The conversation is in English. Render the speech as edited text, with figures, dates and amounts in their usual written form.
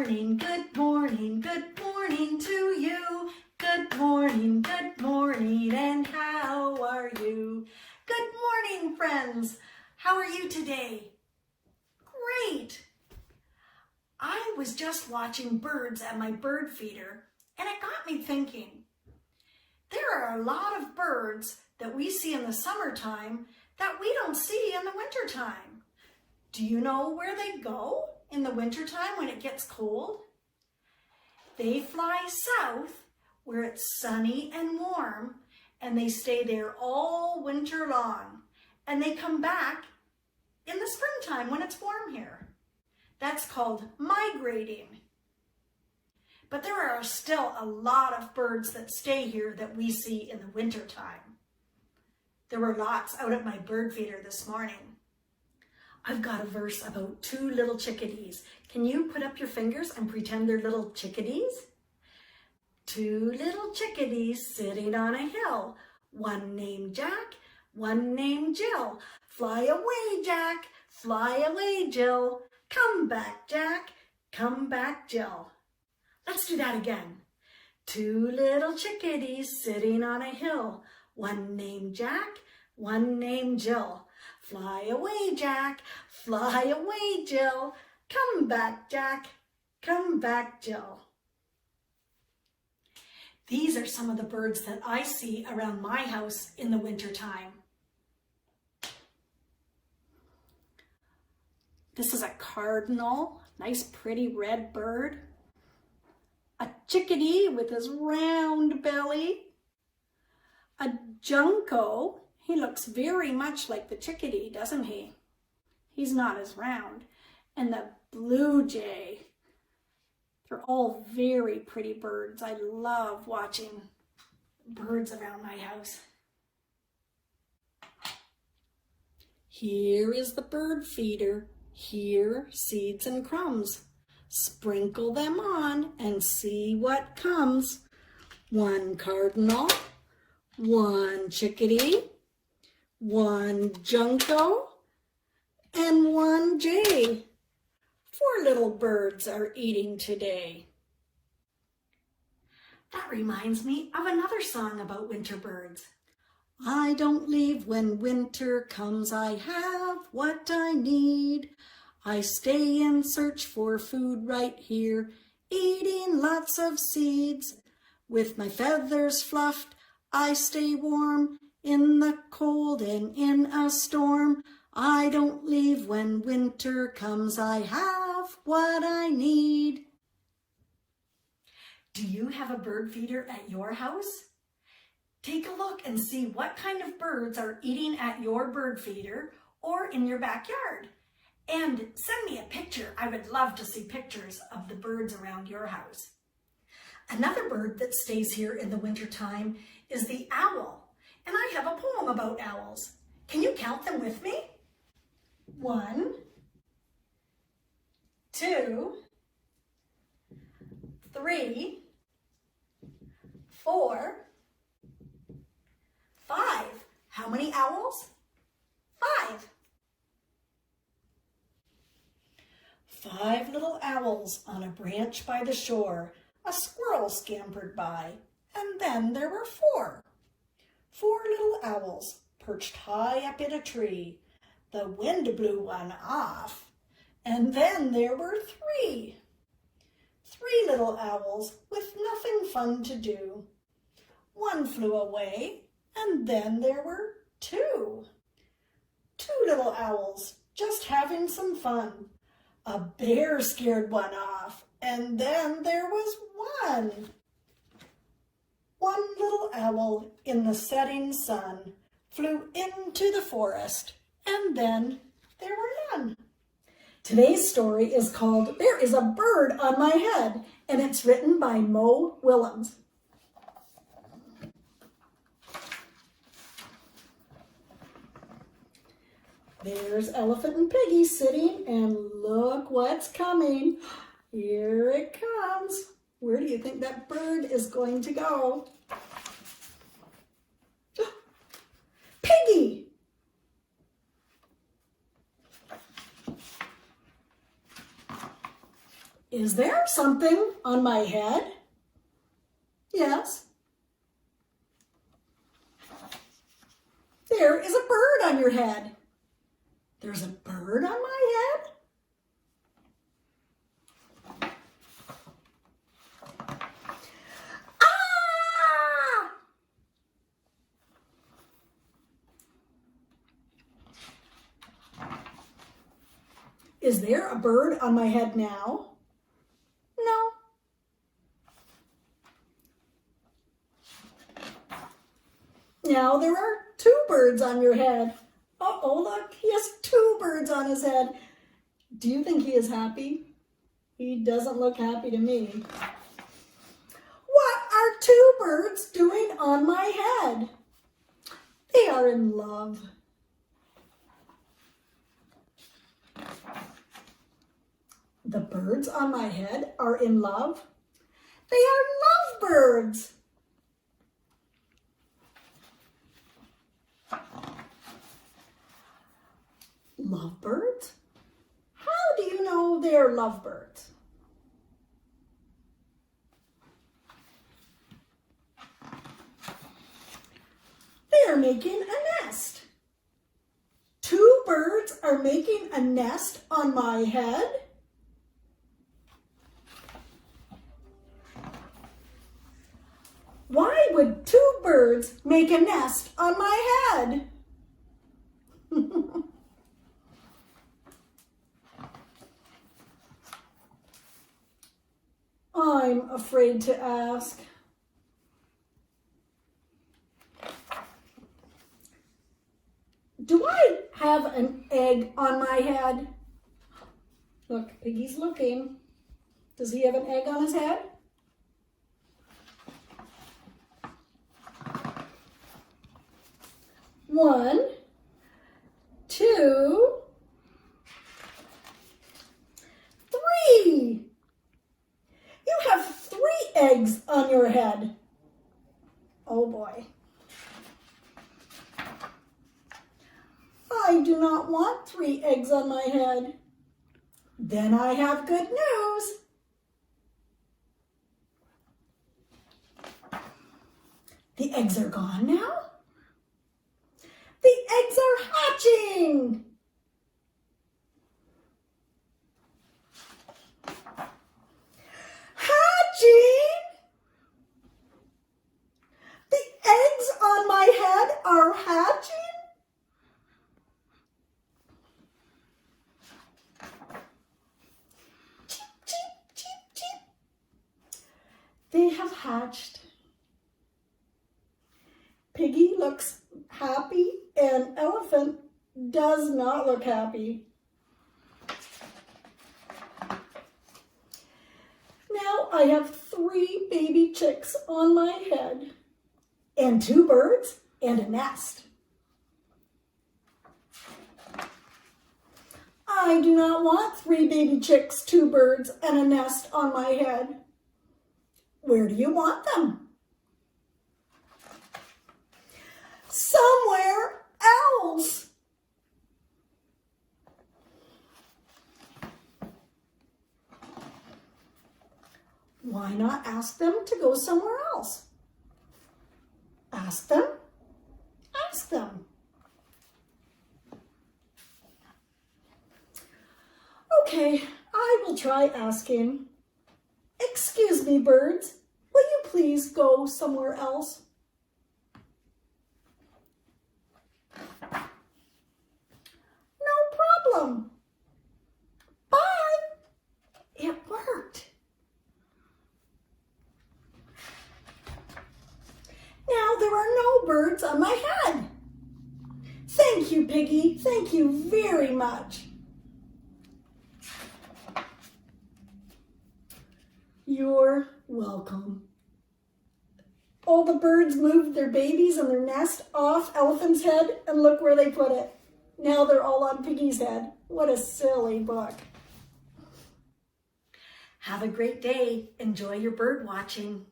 morning, good morning, good morning to you. Good morning, and how are you? Good morning, friends. How are you today? Great. I was just watching birds at my bird feeder, and it got me thinking. There are a lot of birds that we see in the summertime that we don't see in the wintertime. Do you know where they go in the wintertime when it gets cold? They fly south where it's sunny and warm, and they stay there all winter long. And they come back in the springtime when it's warm here. That's called migrating. But there are still a lot of birds that stay here that we see in the wintertime. There were lots out at my bird feeder this morning. I've got a verse about two little chickadees. Can you put up your fingers and pretend they're little chickadees? Two little chickadees sitting on a hill. One named Jack, one named Jill. Fly away, Jack, fly away, Jill. Come back, Jack, come back, Jill. Let's do that again. Two little chickadees sitting on a hill. One named Jack, one named Jill. Fly away, Jack, fly away, Jill. Come back, Jack, come back, Jill. These are some of the birds that I see around my house in the wintertime. This is a cardinal, nice pretty red bird. A chickadee with his round belly. A junco. He looks very much like the chickadee, doesn't he? He's not as round. And the blue jay. They're all very pretty birds. I love watching birds around my house. Here is the bird feeder. Here, seeds and crumbs. Sprinkle them on and see what comes. One cardinal, one chickadee, one junco, and one jay. 4 little birds are eating today. That reminds me of another song about winter birds. I don't leave when winter comes. I have what I need. I stay and search for food right here, eating lots of seeds. With my feathers fluffed, I stay warm in the cold and in a storm. I don't leave when winter comes. I have what I need. Do you have a bird feeder at your house? Take a look and see what kind of birds are eating at your bird feeder or in your backyard. And send me a picture. I would love to see pictures of the birds around your house. Another bird that stays here in the wintertime is the owl. And I have a poem about owls. Can you count them with me? 1, 2, 3, 4, 5. How many owls? 5. 5 little owls on a branch by the shore. A squirrel scampered by, and then there were 4. 4 little owls perched high up in a tree. The wind blew one off, and then there were 3. 3 little owls with nothing fun to do. One flew away, and then there were 2. 2 little owls just having some fun. A bear scared one off, and then there was 1. 1 little owl in the setting sun flew into the forest, and then there were none. Today's story is called There is a Bird on My Head, and it's written by Willems. There's Elephant and Piggy sitting, and look what's coming. Here it comes. Where do you think that bird is going to go? Piggy! Is there something on my head? Yes. There is a bird on your head. There's a bird on my head? Ah! Is there a bird on my head now? No. Now there are two birds on your head. Uh-oh, look, he has two birds on his head. Do you think he is happy? He doesn't look happy to me. What are two birds doing on my head? They are in love. The birds on my head are in love. They are lovebirds. Lovebirds? How do you know they're lovebirds? They are making a nest. Two birds are making a nest on my head. Why would two birds make a nest on my head? I'm afraid to ask. Do I have an egg on my head? Look, Piggy's looking. Does he have an egg on his head? One, two, three. You have 3 eggs on your head. Oh boy. I do not want 3 eggs on my head. Then I have good news. The eggs are gone now. The eggs are hatching. Hatching? The eggs on my head are hatching? Cheep, cheep, cheep, cheep. They have hatched. Piggy looks happy and Elephant does not look happy. Now I have 3 baby chicks on my head and 2 birds and a nest. I do not want 3 baby chicks, 2 birds, and a nest on my head. Where do you want them? Somewhere else. Why not ask them to go somewhere else? Ask them. Ask them. Okay, I will try asking. Excuse me, birds. Will you please go somewhere else? No problem. Bye. It worked. Now there are no birds on my head. Thank you, Piggy. Thank you very much. You're welcome. All the birds moved their babies and their nest off Elephant's head, and look where they put it. Now they're all on Piggy's head. What a silly book. Have a great day. Enjoy your bird watching.